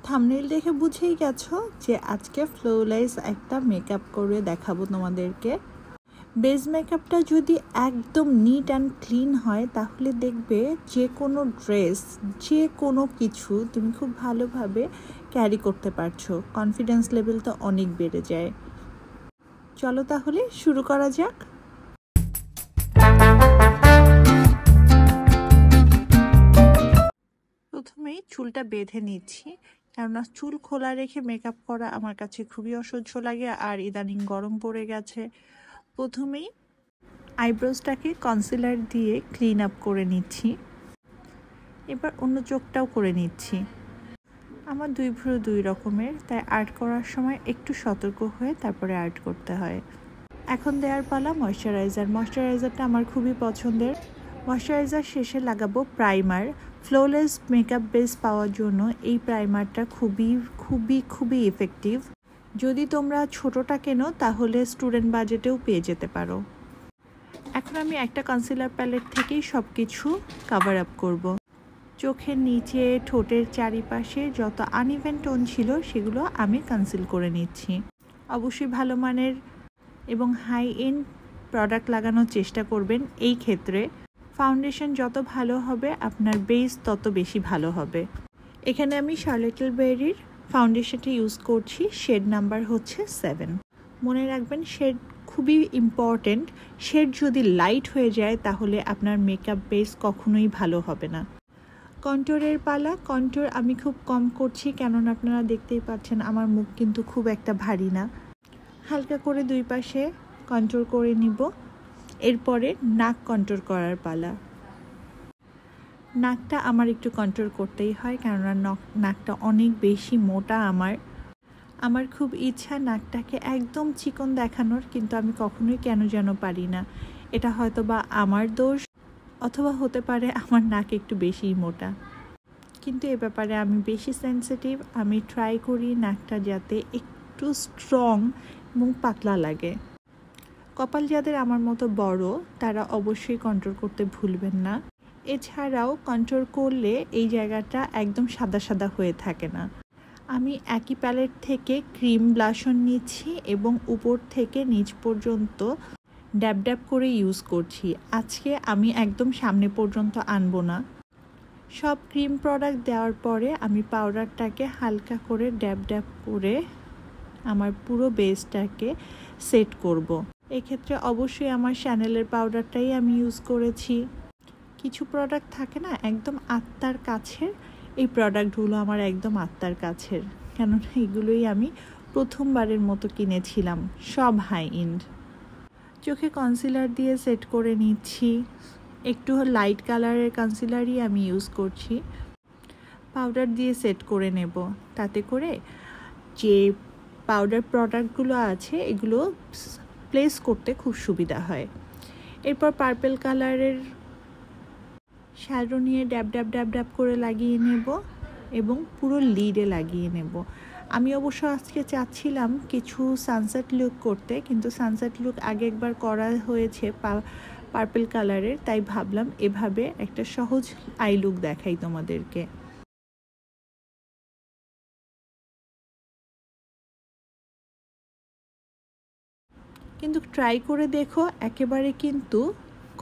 Thumbnail দেখে বুঝেই গেছো যে আজকে ফ্লোলেস একটা মেকআপ করে দেখাবো তোমাদেরকে। বেস মেকআপটা যদি একদম নিট অ্যান্ড ক্লিন হয় তাহলে দেখবে যে কোনো ড্রেস, যে কোনো কিছু তুমি খুব ভালোভাবে ক্যারি করতে পারছো। কনফিডেন্স লেভেলটা অনেক বেড়ে যায়। চলো তাহলে শুরু করা যাক। প্রথমেই চুলটা বেঁধে নিচ্ছি, কেননা চুল খোলা রেখে মেকআপ করা আমার কাছে খুবই অসহ্য লাগে, আর ইদানিং গরম পড়ে গেছে। প্রথমেই আইব্রোজটাকে কনসিলার দিয়ে ক্লিন আপ করে নিচ্ছি। এবার অন্য চোখটাও করে নিচ্ছি। আমার দুই ভ্রু দুই রকমের, তাই আর্ট করার সময় একটু সতর্ক হয়ে তারপরে আর্ট করতে হয়। এখন দেওয়ার পালা ময়শ্চারাইজার। ময়শ্চারাইজারটা আমার খুবই পছন্দের। ময়শ্চারাইজার শেষে লাগাবো প্রাইমার। ফ্লোলেস মেকআপ বেস পাওয়ার জন্য এই প্রাইমারটা খুবই এফেক্টিভ। যদি তোমরা ছোটটা কেনো তাহলে স্টুডেন্ট বাজেটেও পেয়ে যেতে পারো। এখন আমি একটা কনসিলার প্যালেট থেকেই সব কিছু কাভার আপ করব। চোখের নিচে, ঠোঁটের চারিপাশে যত আনইভেন টোন ছিল সেগুলো আমি কনসিল করে নিচ্ছি। অবশ্যই ভালো মানের এবং হাই এন্ড প্রোডাক্ট লাগানোর চেষ্টা করবেন। এই ক্ষেত্রে ফাউন্ডেশন যত ভালো হবে আপনার বেস তত বেশি ভালো হবে। এখানে আমি শার্লেট টিলবেরির ফাউন্ডেশনটা ইউজ করছি, শেড নাম্বার হচ্ছে 7। মনে রাখবেন শেড খুবই ইম্পর্টেন্ট। শেড যদি লাইট হয়ে যায় তাহলে আপনার মেকআপ বেস কখনোই ভালো হবে না। কন্ট্যুরের পালা। কন্ট্যুর আমি খুব কম করছি, কেননা আপনারা দেখতেই পাচ্ছেন আমার মুখ কিন্তু খুব একটা ভারী না। হালকা করে দুই পাশে কন্ট্যুর করে নিব। এরপরে নাক কন্ট্যুর করার পালা। নাকটা আমার একটু কন্ট্যুর করতেই হয়, কেননা নাকটা অনেক বেশি মোটা আমার খুব ইচ্ছা নাকটাকে একদম চিকন দেখানোর, কিন্তু আমি কখনোই কেন যেন পারি না। এটা হয়তো বা আমার দোষ, অথবা হতে পারে আমার নাক একটু বেশিই মোটা। কিন্তু এ ব্যাপারে আমি বেশি সেন্সিটিভ। আমি ট্রাই করি নাকটা যাতে একটু স্ট্রং এবং পাতলা লাগে। কপাল যাদের আমার মতো বড় তারা অবশ্যই কন্ট্যুর করতে ভুলবেন না। এছাড়াও কন্ট্যুর করলে এই জায়গাটা একদম সাদা সাদা হয়ে থাকে না। আমি একই প্যালেট থেকে ক্রিম ব্লাশন নিচ্ছি এবং উপর থেকে নিচ পর্যন্ত ড্যাব ড্যাব করে ইউজ করছি। আজকে আমি একদম সামনে পর্যন্ত আনবো না। সব ক্রিম প্রোডাক্ট দেওয়ার পরে আমি পাউডারটাকে হালকা করে ড্যাব ড্যাব করে আমার পুরো বেসটাকে সেট করব। এক্ষেত্রে অবশ্যই আমার শ্যানেলের পাউডারটাই আমি ইউজ করেছি। কিছু প্রোডাক্ট থাকে না একদম আত্মার কাছের, এই প্রোডাক্টগুলো আমার একদম আত্মার কাছের, কেননা এগুলোই আমি প্রথমবারের মতো কিনেছিলাম, সব হাই এন্ড। চোখে কনসিলার দিয়ে সেট করে নিচ্ছি। একটু লাইট কালারের কনসিলারই আমি ইউজ করছি। পাউডার দিয়ে সেট করে নেব, তাতে করে যে পাউডার প্রোডাক্টগুলো আছে এগুলো প্লেস করতে খুব সুবিধা হয়। এরপর পার্পল কালারের শ্যাডো নিয়ে ড্যাব ড্যাব ড্যাব ড্যাব করে লাগিয়ে নেব এবং পুরো লিডে লাগিয়ে নেব। আমি অবশ্য আজকে চাচ্ছিলাম কিছু সানসেট লুক করতে, কিন্তু সানসেট লুক আগে একবার করা হয়েছে পার্পল কালারের, তাই ভাবলাম এভাবে একটা সহজ আই লুক দেখাই তোমাদেরকে। কিন্তু ট্রাই করে দেখো, একেবারে কিন্তু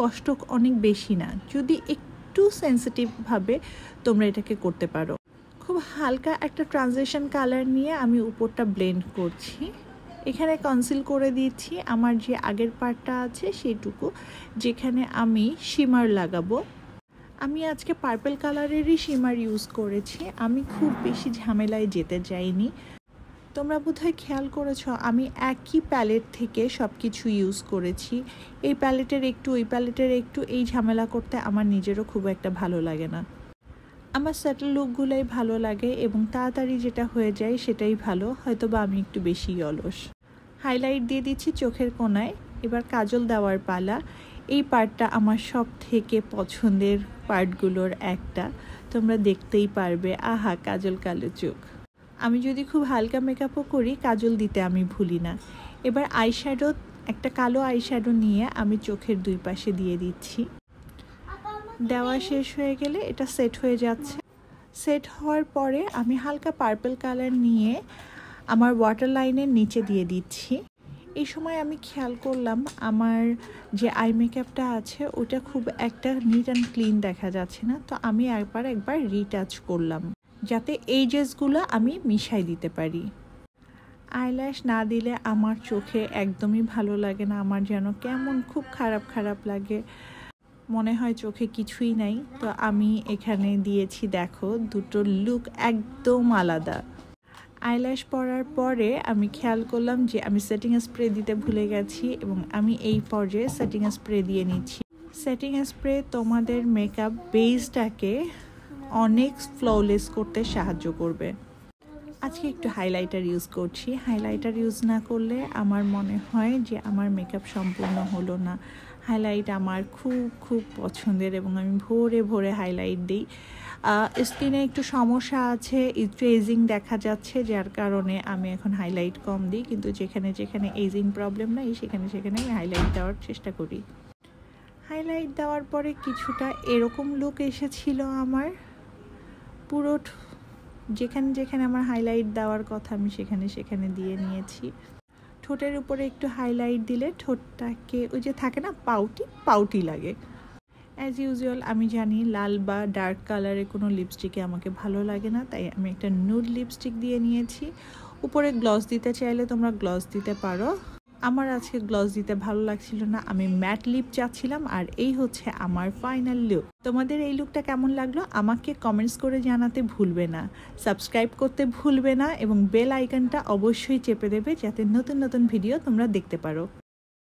কষ্ট অনেক বেশি না, যদি একটু সেন্সিটিভভাবে তোমরা এটাকে করতে পারো। খুব হালকা একটা ট্রানজিশন কালার নিয়ে আমি উপরটা ব্লেন্ড করছি। এখানে কনসিল করে দিচ্ছি আমার যে আগের পার্টটা আছে সেইটুকু, যেখানে আমি শিমার লাগাবো। আমি আজকে পার্পল কালারেরই শিমার ইউজ করেছি। আমি খুব বেশি ঝামেলায় যেতে চাইনি। তোমরা বোধহয় খেয়াল করেছো আমি একই প্যালেট থেকে সব কিছু ইউজ করেছি। এই প্যালেটের একটু, ওই প্যালেটের একটু, এই ঝামেলা করতে আমার নিজেরও খুব একটা ভালো লাগে না। আমার স্যাটেল লুকগুলোই ভালো লাগে এবং তাড়াতাড়ি যেটা হয়ে যায় সেটাই ভালো, হয়তো বা আমি একটু বেশি অলস। হাইলাইট দিয়ে দিচ্ছি চোখের কোণায়। এবার কাজল দেওয়ার পালা। এই পার্টটা আমার সব থেকে পছন্দের পার্টগুলোর একটা। তোমরা দেখতেই পারবে, আহা কাজল কালো চোখ। আমি যদি খুব হালকা মেকআপও করি কাজল দিতে আমি ভুলি না। এবার আইশ্যাডো, একটা কালো আইশ্যাডো নিয়ে আমি চোখের দুই পাশে দিয়ে দিচ্ছি। দেওয়া শেষ হয়ে গেলে এটা সেট হয়ে যাচ্ছে। সেট হওয়ার পরে আমি হালকা পার্পল কালার নিয়ে আমার ওয়াটার লাইনের নিচে দিয়ে দিচ্ছি। এই সময় আমি খেয়াল করলাম আমার যে আই মেকআপটা আছে ওটা খুব একটা নিট অ্যান্ড ক্লিন দেখা যাচ্ছে না, তো আমি একবার রিটাচ করলাম যাতে এজেসগুলো আমি মিশাই দিতে পারি। আইল্যাশ না দিলে আমার চোখে একদমই ভালো লাগে না, আমার যেন কেমন খুব খারাপ লাগে, মনে হয় চোখে কিছুই নাই। তো আমি এখানে দিয়েছি, দেখো দুটো লুক একদম আলাদা। আইল্যাশ পরার পরে আমি খেয়াল করলাম যে আমি সেটিং স্প্রে দিতে ভুলে গেছি এবং আমি এই পর্যায়ে সেটিং স্প্রে দিয়ে নিচ্ছি। সেটিং স্প্রে তোমাদের মেকআপ বেসটাকে অনেক ফ্ললেস করতে সাহায্য করবে। আজকে একটু হাইলাইটার ইউজ করছি। হাইলাইটার ইউজ না করলে আমার মনে হয় যে আমার মেকআপ সম্পূর্ণ হলো না। হাইলাইট আমার খুব পছন্দের এবং আমি ভোরে হাইলাইট দিই। স্কিনে একটু সমস্যা আছে, একটু এজিং দেখা যাচ্ছে, যার কারণে আমি এখন হাইলাইট কম দিই, কিন্তু যেখানে এজিং প্রবলেম নাই সেখানে আমি হাইলাইট দেওয়ার চেষ্টা করি। হাইলাইট দেওয়ার পরে কিছুটা এরকম লুক এসেছিল আমার। পুরো যেখানে আমার হাইলাইট দেওয়ার কথা আমি সেখানে দিয়ে নিয়েছি। ঠোঁটের উপরে একটু হাইলাইট দিলে ঠোঁটটাকে ওই যে থাকে না পাউটি লাগে। অ্যাজ ইউজুয়াল আমি জানি লাল বা ডার্ক কালারের কোনো লিপস্টিকে আমাকে ভালো লাগে না, তাই আমি একটা নুড লিপস্টিক দিয়ে নিয়েছি। উপরে গ্লস দিতে চাইলে তোমরা গ্লস দিতে পারো। আমার আজকে গ্লস দিতে ভালো লাগছিল না, আমি ম্যাট লিপ চাচ্ছিলাম। আর এই হচ্ছে আমার ফাইনাল লুক। তোমাদের এই লুকটা কেমন লাগলো আমাকে কমেন্টস করে জানাতে ভুলবে না, সাবস্ক্রাইব করতে ভুলবে না এবং বেল আইকনটা অবশ্যই চেপে দেবে যাতে নতুন ভিডিও তোমরা দেখতে পারো।